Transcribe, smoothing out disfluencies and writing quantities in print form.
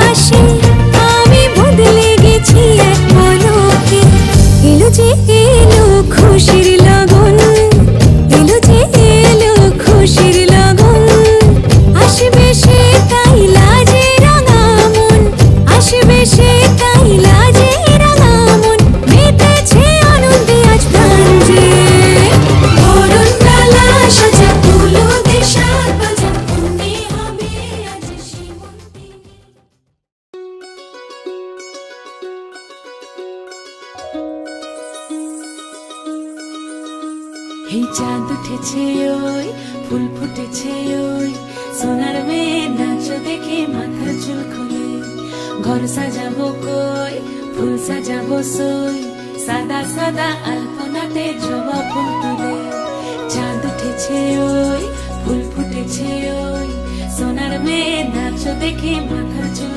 হাসি, আমি বদলে গেছি এক পলকে। এলো যে এলো খুশির লগন, এলো যে এলো খুশির লগন। আসবে সে তাই লাজে রাঙা মন, আসবে সে তাই লাজে রাঙা মন। মেতেছে আনন্দে আজ প্রাণ যে, বরণডালা সাজা ফুলো দিয়ে সাত বাজা, মনে হবে আজ সীমন্তিনী। এই চাঁদ উঠেছে ওই, ফুল ফুটেছে ওই, সোনার মেয়ে নাচ দেখে মাথার চুল খুলে। ঘর সাজাবো কই, ফুল সাজাবো সই, সাদা সাদা আলপনাতে জবা ফুল তুলে। চাঁদ উঠেছে ওই, ফুল ফুটেছে ওই, সোনার মেয়ে নাচ দেখে মাথার চুল